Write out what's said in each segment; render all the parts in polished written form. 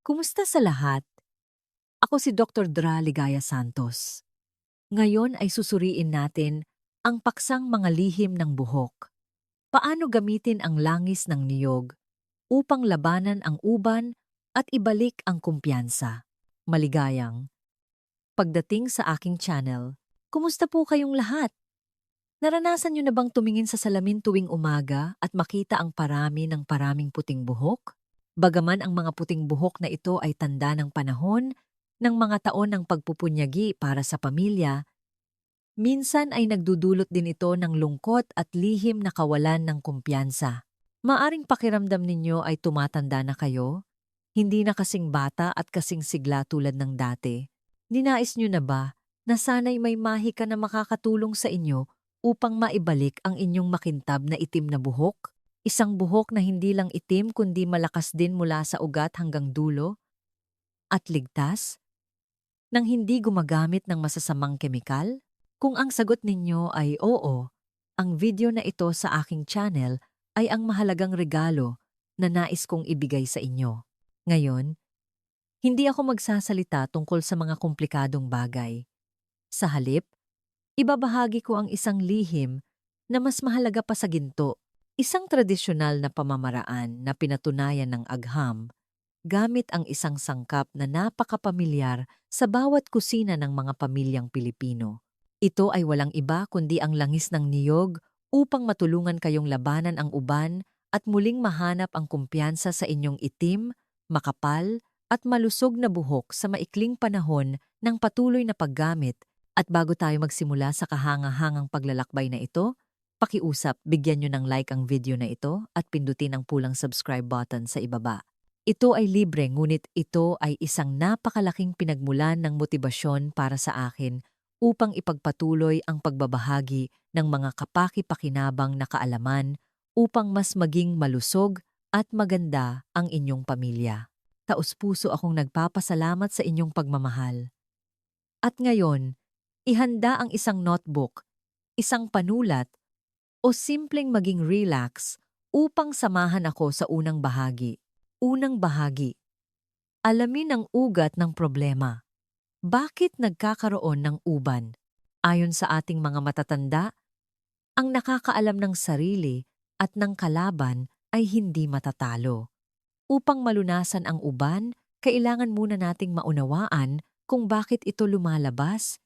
Kumusta sa lahat? Ako si Dr. Dra Ligaya Santos. Ngayon ay susuriin natin ang paksang mga lihim ng buhok. Paano gamitin ang langis ng niyog upang labanan ang uban at ibalik ang kumpiyansa. Maligayang pagdating sa aking channel. Kumusta po kayong lahat? Naranasan niyo na bang tumingin sa salamin tuwing umaga at makita ang parami ng paraming puting buhok? Bagaman ang mga puting buhok na ito ay tanda ng panahon, ng mga taon ng pagpupunyagi para sa pamilya, minsan ay nagdudulot din ito ng lungkot at lihim na kawalan ng kumpiyansa. Maaring pakiramdam ninyo ay tumatanda na kayo, hindi na kasing bata at kasing sigla tulad ng dati. Ninais nyo na ba na sana'y may mahika na makakatulong sa inyo upang maibalik ang inyong makintab na itim na buhok? Isang buhok na hindi lang itim kundi malakas din mula sa ugat hanggang dulo at ligtas nang hindi gumagamit ng masasamang kemikal? Kung ang sagot ninyo ay oo, ang video na ito sa aking channel ay ang mahalagang regalo na nais kong ibigay sa inyo. Ngayon, hindi ako magsasalita tungkol sa mga komplikadong bagay. Sa halip, ibabahagi ko ang isang lihim na mas mahalaga pa sa ginto, isang tradisyonal na pamamaraan na pinatunayan ng agham gamit ang isang sangkap na napakapamilyar sa bawat kusina ng mga pamilyang Pilipino. Ito ay walang iba kundi ang langis ng niyog upang matulungan kayong labanan ang uban at muling mahanap ang kumpiyansa sa inyong itim, makapal, at malusog na buhok sa maikling panahon ng patuloy na paggamit. At bago tayo magsimula sa kahangahangang paglalakbay na ito, pakiusap, bigyan nyo ng like ang video na ito at pindutin ang pulang subscribe button sa ibaba. Ito ay libre ngunit ito ay isang napakalaking pinagmulan ng motibasyon para sa akin upang ipagpatuloy ang pagbabahagi ng mga kapaki-pakinabang na kaalaman upang mas maging malusog at maganda ang inyong pamilya. Taos-puso akong nagpapasalamat sa inyong pagmamahal. At ngayon, ihanda ang isang notebook, isang panulat, o simpleng maging relax upang samahan ako sa unang bahagi. Unang bahagi. Alamin ang ugat ng problema. Bakit nagkakaroon ng uban? Ayon sa ating mga matatanda, ang nakakaalam ng sarili at ng kalaban ay hindi matatalo. Upang malunasan ang uban, kailangan muna nating maunawaan kung bakit ito lumalabas.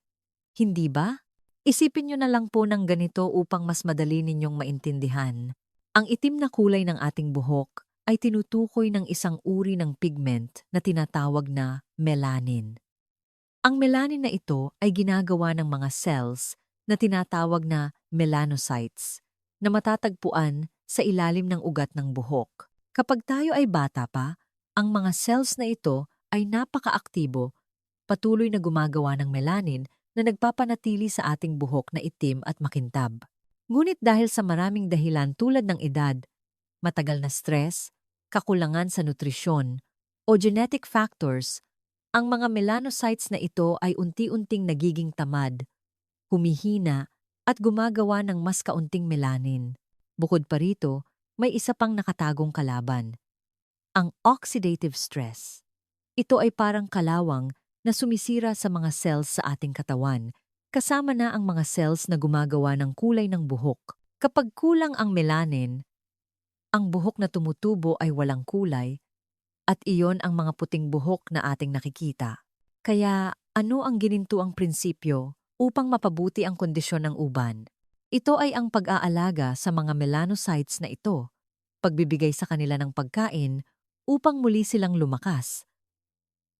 Hindi ba? Isipin nyo na lang po ng ganito upang mas madali ninyong maintindihan. Ang itim na kulay ng ating buhok ay tinutukoy ng isang uri ng pigment na tinatawag na melanin. Ang melanin na ito ay ginagawa ng mga cells na tinatawag na melanocytes na matatagpuan sa ilalim ng ugat ng buhok. Kapag tayo ay bata pa, ang mga cells na ito ay napakaaktibo, patuloy na gumagawa ng melanin na nagpapanatili sa ating buhok na itim at makintab. Ngunit dahil sa maraming dahilan tulad ng edad, matagal na stress, kakulangan sa nutrisyon, o genetic factors, ang mga melanocytes na ito ay unti-unting nagiging tamad, humihina, at gumagawa ng mas kaunting melanin. Bukod pa rito, may isa pang nakatagong kalaban, ang oxidative stress. Ito ay parang kalawang na sumisira sa mga cells sa ating katawan, kasama na ang mga cells na gumagawa ng kulay ng buhok. Kapag kulang ang melanin, ang buhok na tumutubo ay walang kulay, at iyon ang mga puting buhok na ating nakikita. Kaya ano ang ginintuang prinsipyo upang mapabuti ang kondisyon ng uban? Ito ay ang pag-aalaga sa mga melanocytes na ito, pagbibigay sa kanila ng pagkain upang muli silang lumakas,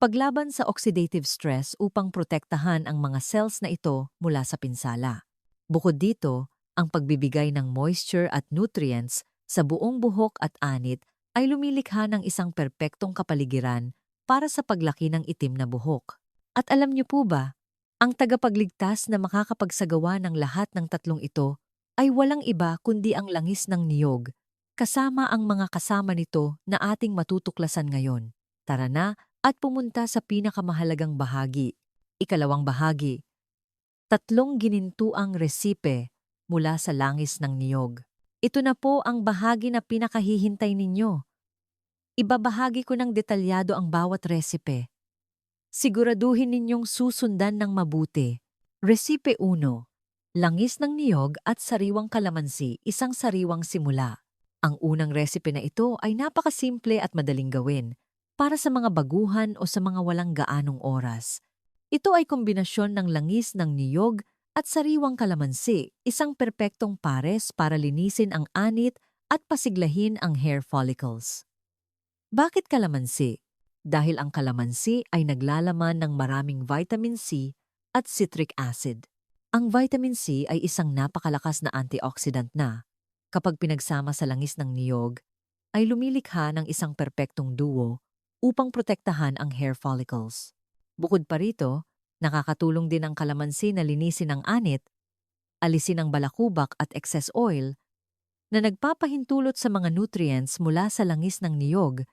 paglaban sa oxidative stress upang protektahan ang mga cells na ito mula sa pinsala. Bukod dito, ang pagbibigay ng moisture at nutrients sa buong buhok at anit ay lumilikha ng isang perpektong kapaligiran para sa paglaki ng itim na buhok. At alam niyo po ba, ang tagapagligtas na makakapagsagawa ng lahat ng tatlong ito ay walang iba kundi ang langis ng niyog, kasama ang mga kasama nito na ating matutuklasan ngayon. Tara na at pumunta sa pinakamahalagang bahagi, ikalawang bahagi. Tatlong ginintuang resipe mula sa langis ng niyog. Ito na po ang bahagi na pinakahihintay ninyo. Ibabahagi ko ng detalyado ang bawat resipe. Siguraduhin ninyong susundan ng mabuti. Resipe 1. Langis ng niyog at sariwang kalamansi, isang sariwang simula. Ang unang resipe na ito ay napakasimple at madaling gawin para sa mga baguhan o sa mga walang gaanong oras. Ito ay kombinasyon ng langis ng niyog at sariwang kalamansi, isang perpektong pares para linisin ang anit at pasiglahin ang hair follicles. Bakit kalamansi? Dahil ang kalamansi ay naglalaman ng maraming vitamin C at citric acid. Ang vitamin C ay isang napakalakas na antioxidant na, kapag pinagsama sa langis ng niyog, ay lumilikha ng isang perpektong duo upang protektahan ang hair follicles. Bukod pa rito, nakakatulong din ang kalamansi na linisin ang anit, alisin ang balakubak at excess oil na nagpapahintulot sa mga nutrients mula sa langis ng niyog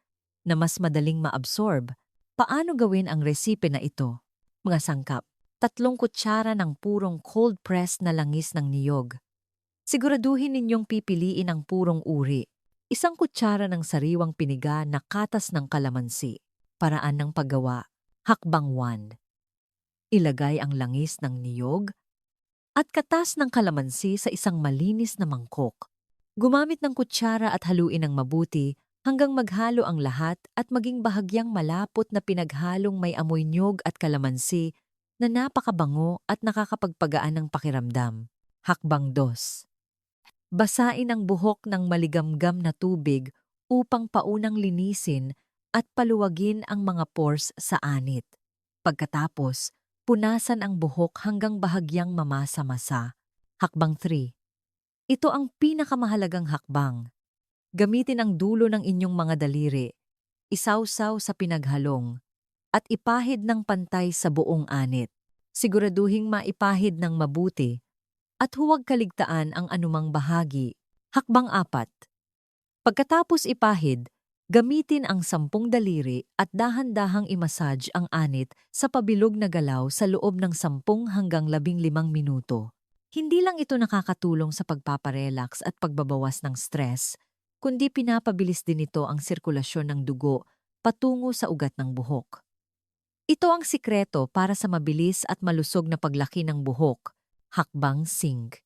na mas madaling maabsorb. Paano gawin ang resipe na ito? Mga sangkap: 3 kutsara ng purong cold-pressed na langis ng niyog. Siguraduhin ninyong pipiliin ang purong uri. 1 kutsara ng sariwang piniga na katas ng kalamansi. Paraan ng paggawa. Hakbang 1. Ilagay ang langis ng niyog at katas ng kalamansi sa isang malinis na mangkok. Gumamit ng kutsara at haluin ng mabuti hanggang maghalo ang lahat at maging bahagyang malapot na pinaghalong may amoy niyog at kalamansi na napakabango at nakakapagpagaan ng pakiramdam. Hakbang 2. Basain ang buhok ng maligamgam na tubig upang paunang linisin at paluwagin ang mga pores sa anit. Pagkatapos, punasan ang buhok hanggang bahagyang mamasa-masa. Hakbang 3. Ito ang pinakamahalagang hakbang. Gamitin ang dulo ng inyong mga daliri, isawsaw sa pinaghalong, at ipahid ng pantay sa buong anit. Siguraduhing maipahid ng mabuti at huwag kaligtaan ang anumang bahagi. Hakbang 4. Pagkatapos ipahid, gamitin ang 10 daliri at dahan-dahang imasaj ang anit sa pabilog na galaw sa loob ng 10 hanggang 15 minuto. Hindi lang ito nakakatulong sa pagpaparelax at pagbabawas ng stress, kundi pinapabilis din ito ang sirkulasyon ng dugo patungo sa ugat ng buhok. Ito ang sikreto para sa mabilis at malusog na paglaki ng buhok. Hakbang 5.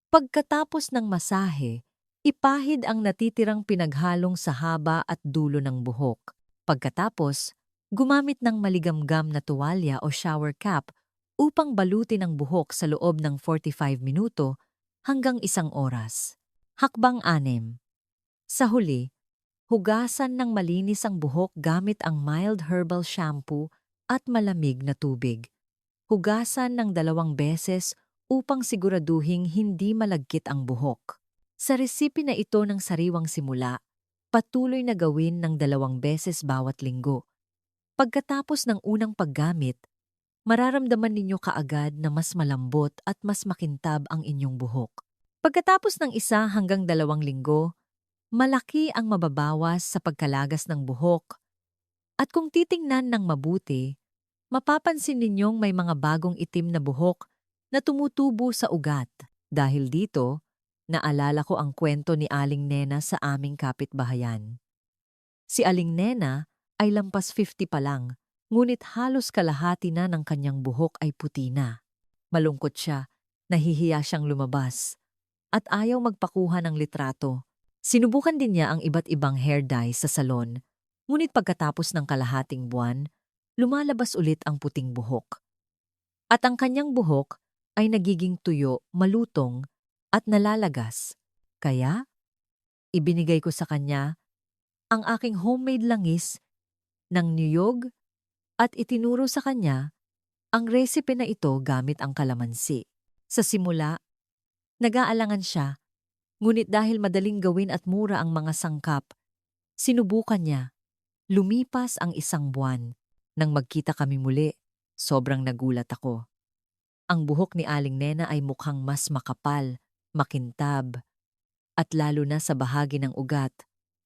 Pagkatapos ng masahe, ipahid ang natitirang pinaghalong sa haba at dulo ng buhok. Pagkatapos, gumamit ng maligamgam na tuwalya o shower cap upang balutin ang buhok sa loob ng 45 minuto hanggang 1 oras. Hakbang 6. Sa huli, hugasan ng malinis ang buhok gamit ang mild herbal shampoo at malamig na tubig. Hugasan ng 2 beses upang siguraduhing hindi malagkit ang buhok. Sa resipe na ito ng sariwang simula, patuloy na gawin ng 2 beses bawat linggo. Pagkatapos ng unang paggamit, mararamdaman ninyo kaagad na mas malambot at mas makintab ang inyong buhok. Pagkatapos ng 1 hanggang 2 linggo, malaki ang mababawas sa pagkalagas ng buhok. At kung titingnan ng mabuti, mapapansin ninyong may mga bagong itim na buhok na tumutubo sa ugat. Dahil dito, naalala ko ang kwento ni Aling Nena sa aming kapitbahayan. Si Aling Nena ay lampas 50 pa lang, ngunit halos kalahati na ng kanyang buhok ay puti na. Malungkot siya, nahihiya siyang lumabas, at ayaw magpakuha ng litrato. Sinubukan din niya ang iba't ibang hair dye sa salon, ngunit pagkatapos ng kalahating buwan, lumalabas ulit ang puting buhok. At ang kanyang buhok ay nagiging tuyo, malutong, at nalalagas. Kaya, ibinigay ko sa kanya ang aking homemade langis ng niyog at itinuro sa kanya ang recipe na ito gamit ang kalamansi. Sa simula, nag-aalangan siya, ngunit dahil madaling gawin at mura ang mga sangkap, sinubukan niya. Lumipas ang 1 buwan. Nang magkita kami muli, sobrang nagulat ako. Ang buhok ni Aling Nena ay mukhang mas makapal, makintab, at lalo na sa bahagi ng ugat.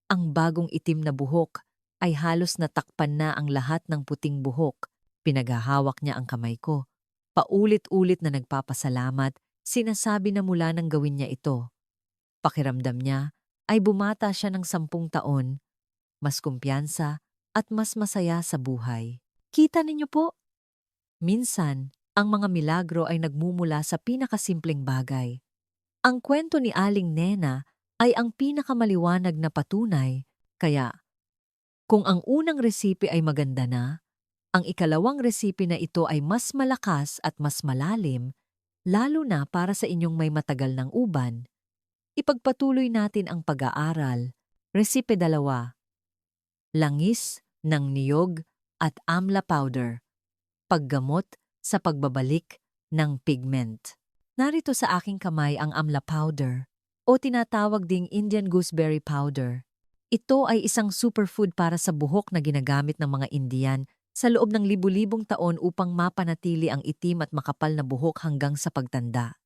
Ang bagong itim na buhok ay halos natakpan na ang lahat ng puting buhok. Pinaghahawak niya ang kamay ko. Paulit-ulit na nagpapasalamat, sinasabi na mula nang gawin niya ito. Pakiramdam niya ay bumata siya ng 10 taon mas kumpiyansa, at mas masaya sa buhay. Kita ninyo po? Minsan, ang mga milagro ay nagmumula sa pinakasimpleng bagay. Ang kwento ni Aling Nena ay ang pinakamaliwanag na patunay, kaya kung ang unang resipe ay maganda na, ang ikalawang resipe na ito ay mas malakas at mas malalim, lalo na para sa inyong may matagal ng uban. Ipagpatuloy natin ang pag-aaral. Resipe 2. Langis ng niyog at amla powder. Paggamot sa pagbabalik ng pigment. Narito sa aking kamay ang amla powder o tinatawag ding Indian gooseberry powder. Ito ay isang superfood para sa buhok na ginagamit ng mga Indian sa loob ng libu-libong taon upang mapanatili ang itim at makapal na buhok hanggang sa pagtanda.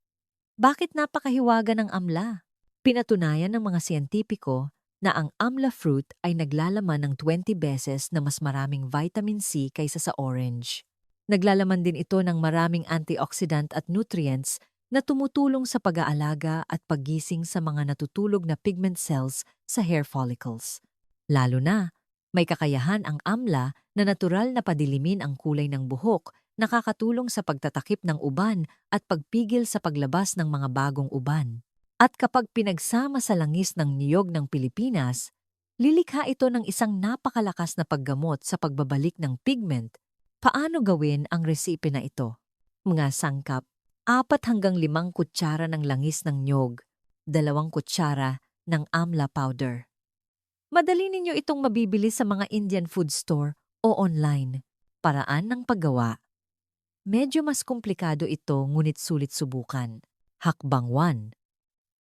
Bakit napakahiwaga ng amla? Pinatunayan ng mga siyentipiko na ang amla fruit ay naglalaman ng 20 beses na mas maraming vitamin C kaysa sa orange. Naglalaman din ito ng maraming antioxidant at nutrients na tumutulong sa pag-aalaga at paggising sa mga natutulog na pigment cells sa hair follicles. Lalo na, may kakayahan ang amla na natural na padilimin ang kulay ng buhok, nakakatulong sa pagtatakip ng uban at pagpigil sa paglabas ng mga bagong uban. At kapag pinagsama sa langis ng niyog ng Pilipinas, lilikha ito ng isang napakalakas na paggamot sa pagbabalik ng pigment. Paano gawin ang resipe na ito? Mga sangkap: 4 hanggang 5 kutsara ng langis ng niyog, 2 kutsara ng amla powder. Madali ninyo itong mabibili sa mga Indian food store o online. Paraan ng paggawa: medyo mas komplikado ito ngunit sulit subukan. Hakbang 1.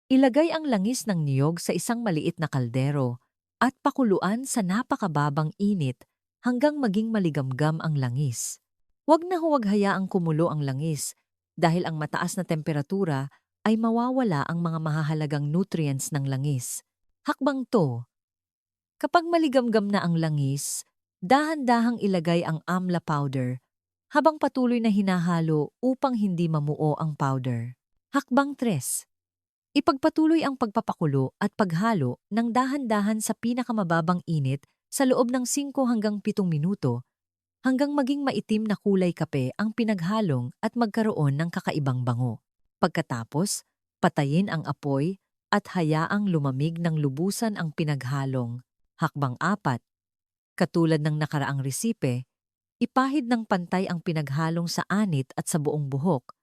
Ilagay ang langis ng niyog sa isang maliit na kaldero at pakuluan sa napakababang init hanggang maging maligamgam ang langis. Huwag na huwag hayaang kumulo ang langis dahil ang mataas na temperatura ay mawawala ang mga mahahalagang nutrients ng langis. Hakbang 2. Kapag maligamgam na ang langis, dahan-dahang ilagay ang amla powder habang patuloy na hinahalo upang hindi mamuo ang powder. Hakbang 3. Ipagpatuloy ang pagpapakulo at paghalo ng dahan-dahan sa pinakamababang init sa loob ng 5 hanggang 7 minuto hanggang maging maitim na kulay kape ang pinaghalong at magkaroon ng kakaibang bango. Pagkatapos, patayin ang apoy at hayaang lumamig ng lubusan ang pinaghalong. Hakbang 4. Katulad ng nakaraang resipe, ipahid ng pantay ang pinaghalong sa anit at sa buong buhok.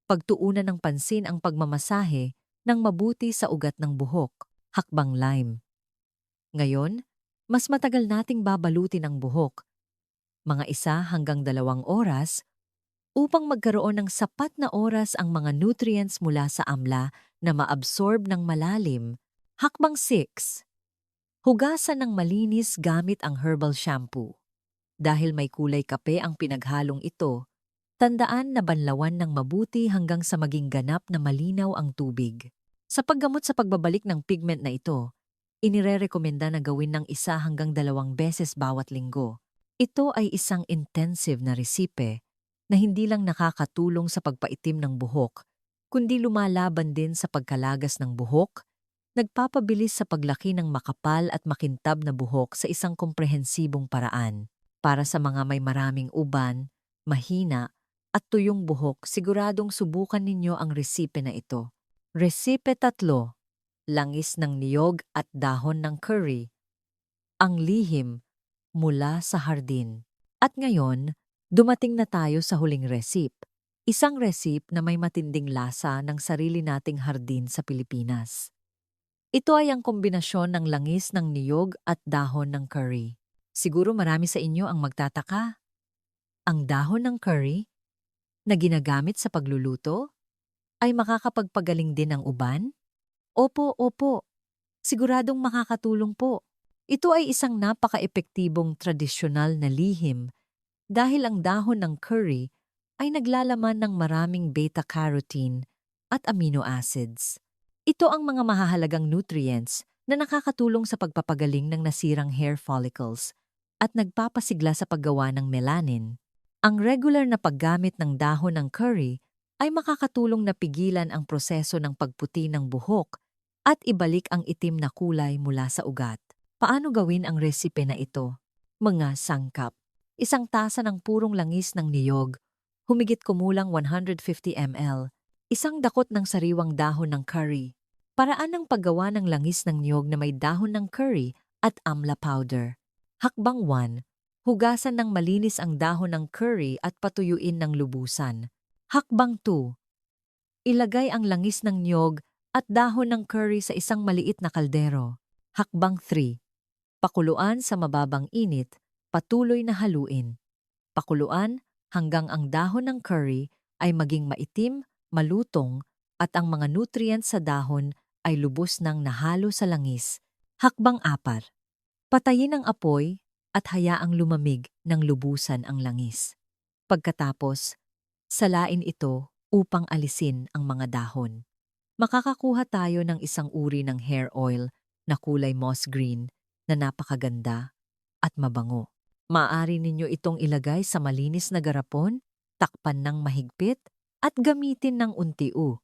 Pagtuunan ng pansin ang pagmamasahe ng mabuti sa ugat ng buhok. Hakbang lime. Ngayon, mas matagal nating babalutin ang buhok, mga 1 hanggang 2 oras, upang magkaroon ng sapat na oras ang mga nutrients mula sa amla na maabsorb ng malalim. Hakbang 6. Hugasan ng malinis gamit ang herbal shampoo. Dahil may kulay kape ang pinaghalong ito, tandaan na banlawan ng mabuti hanggang sa maging ganap na malinaw ang tubig. Sa paggamot sa pagbabalik ng pigment na ito, inirerekomenda na gawin ng 1 hanggang 2 beses bawat linggo. Ito ay isang intensive na resipe na hindi lang nakakatulong sa pagpaitim ng buhok, kundi lumalaban din sa pagkalagas ng buhok, nagpapabilis sa paglaki ng makapal at makintab na buhok sa isang komprehensibong paraan. Para sa mga may maraming uban, mahina, at tuyong buhok, siguradong subukan ninyo ang resipe na ito. Resipe 3. Langis ng niyog at dahon ng curry. Ang lihim mula sa hardin. At ngayon, dumating na tayo sa huling recipe. Isang recipe na may matinding lasa ng sarili nating hardin sa Pilipinas. Ito ay ang kombinasyon ng langis ng niyog at dahon ng curry. Siguro marami sa inyo ang magtataka. Ang dahon ng curry na ginagamit sa pagluluto ay makakapagpagaling din ng uban? Opo, opo. Siguradong makakatulong po. Ito ay isang napaka-epektibong tradisyonal na lihim dahil ang dahon ng curry ay naglalaman ng maraming beta-carotene at amino acids. Ito ang mga mahahalagang nutrients na nakakatulong sa pagpapagaling ng nasirang hair follicles at nagpapasigla sa paggawa ng melanin. Ang regular na paggamit ng dahon ng curry ay makakatulong na pigilan ang proseso ng pagputi ng buhok at ibalik ang itim na kulay mula sa ugat. Paano gawin ang resipe na ito? Mga sangkap. Isang tasa ng purong langis ng niyog, humigit kumulang 150 ml. Isang dakot ng sariwang dahon ng curry. Paraan ng paggawa ng langis ng niyog na may dahon ng curry at amla powder. Hakbang 1. Hugasan ng malinis ang dahon ng curry at patuyuin ng lubusan. Hakbang 2. Ilagay ang langis ng niyog at dahon ng curry sa isang maliit na kaldero. Hakbang 3. Pakuluan sa mababang init, patuloy na haluin. Pakuluan hanggang ang dahon ng curry ay maging maitim, malutong, at ang mga nutrients sa dahon ay lubos ng nahalo sa langis. Hakbang 4. Patayin ang apoy at hayaang lumamig ng lubusan ang langis. Pagkatapos, salain ito upang alisin ang mga dahon. Makakakuha tayo ng isang uri ng hair oil na kulay moss green na napakaganda at mabango. Maaari ninyo itong ilagay sa malinis na garapon, takpan ng mahigpit, at gamitin ng unti-u